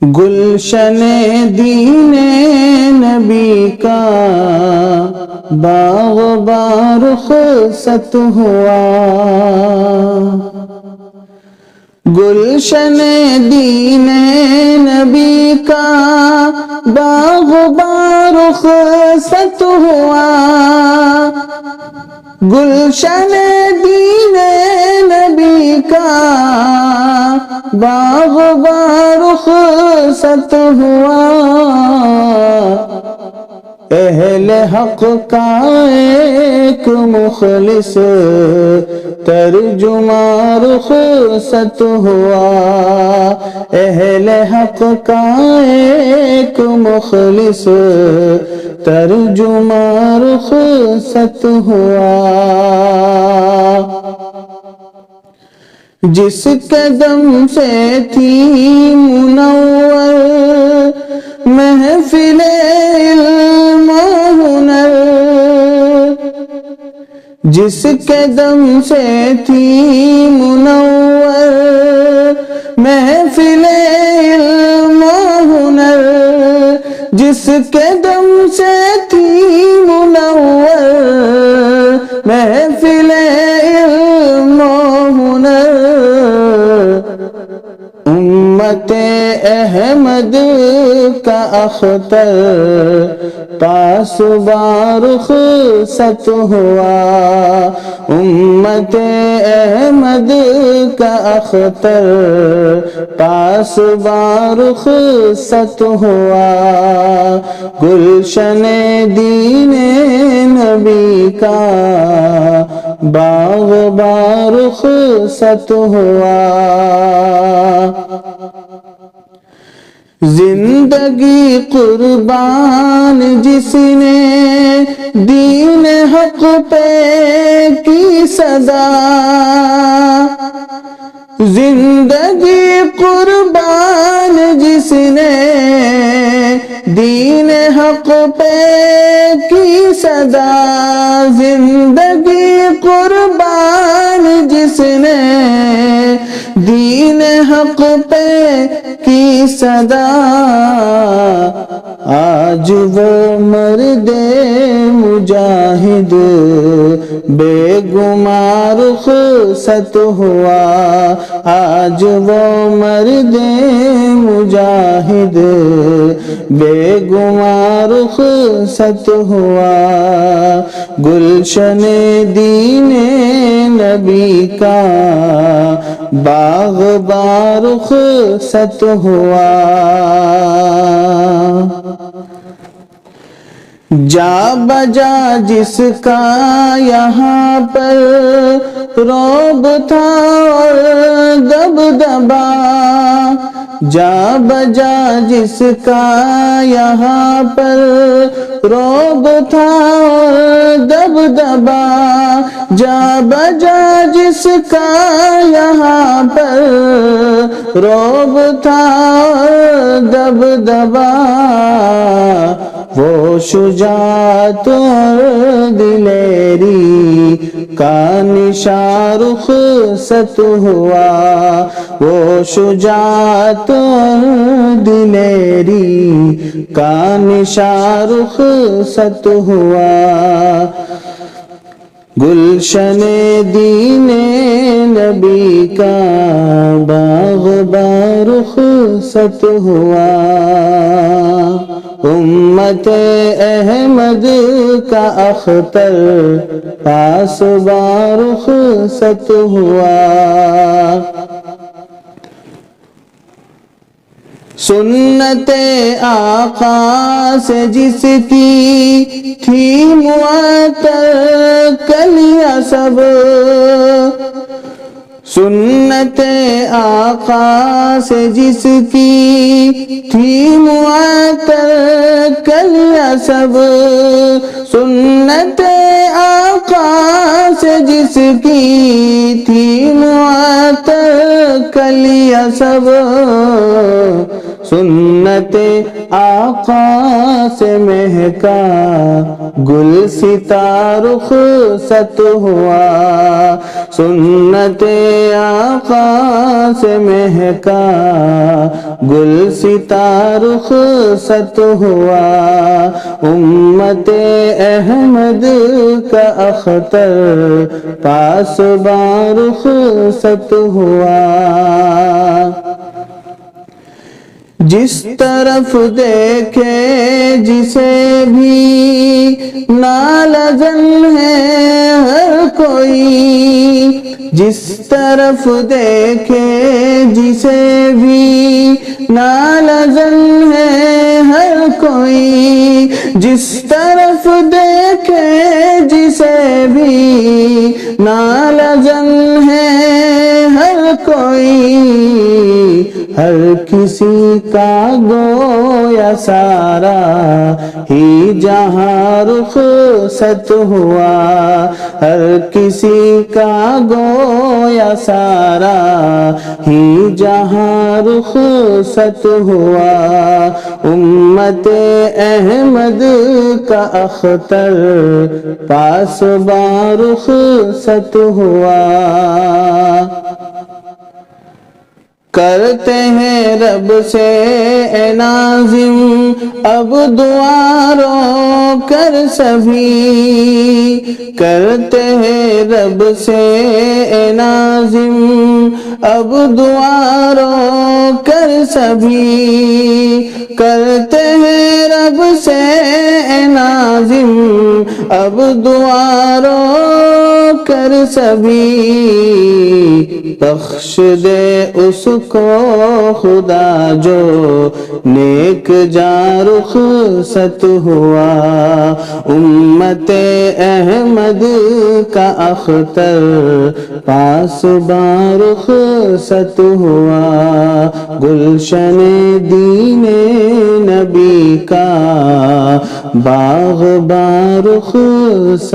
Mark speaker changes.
Speaker 1: گلشن دین نبی کا باغ بار رخصت ہوا، گلشن دین نبی کا باغ بار رخصت ہوا، گلشن دین نبی کا باغ بار رخصت ہوا، اہل حق کا ایک مخلص ترجمہ رخصت ہوا، اہل حق کا ایک مخلص ترجمہ رخصت ہوا، جس قدم سے تھی منور محفل علم و ہنر، جس قدم سے تھی منور محفل علم و ہنر، جس قدم سے تھی منور محفل علم و ہنر، امت احمد کا اختر پاس بار رخصت ہوا، امت احمد کا اختر پاس بار رخصت ہوا، گلشن دین نبی کا باغ بار رخصت ہوا، زندگی قربان جس نے دین حق پہ کی صدا، زندگی قربان جس نے دین حق پہ کی صدا، زندگی قربان جس نے دین حق پہ کی صدا، آج وہ مرد مجاہد بے گمار رخصت ہوا، آج وہ مرد مجاہد بے گمار رخصت ہوا، گلشن دین نبی کا باغ بار رخصت ہوا، جا بجا جس کا یہاں پر رعب تھا اور دبدبا، جا بجا جس کا یہاں پر رعب تھا اور دبدبا، جا بجا جس کا یہاں پر رعب تھا اور دبدبا، وہ شجاعت اور دلیری کا نشان رخصت ہوا، وہ شجاعت اور دلیری کا نشان رخصت ہوا، گلشن دین نبی کا باغ بار رخصت ہوا، امت احمد کا اختر پاس بار رخصت ہوا، سنت آقا سے جس کی تھی معطر کلیاں سب، سنت آقا سے جس کی تھی معطر کلیاں سب، سنت آقا سے جس کی تھی معطر کلیاں سب، سنت آقا سے مہکا گلستہ رخصت ہوا، سنت آقا سے مہکا گلستہ رخصت ہوا، امت احمد کا اختر پاسباں رخصت ہوا۔ جس طرف دیکھے جسے بھی نالزن ہے ہر کوئی، جس طرف دیکھے جسے بھی نالزن ہے ہر کوئی، جس طرف دیکھے جسے بھی نالزن ہے ہر کوئی، ہر کسی کا گویا سارا ہی جہاں رخصت ہوا، ہر کسی کا گویا سارا ہی جہاں رخصت ہوا، امت احمد کا اختر پاسباں رخصت ہوا۔ کرتے ہیں رب سے اے ناظم اب دعا رو کر سبھی، کرتے ہیں رب سے اے ناظم اب دعا رو کر سبھی، کرتے ہیں رب سے اے ناظم اب دعا رو کر سبھی، بخش دے اس کو خدا جو نیک جاں رخصت ہوا، امت احمد کا اختر پاسباں رخصت ہوا، گلشن دین نبی کا باغباں رخصت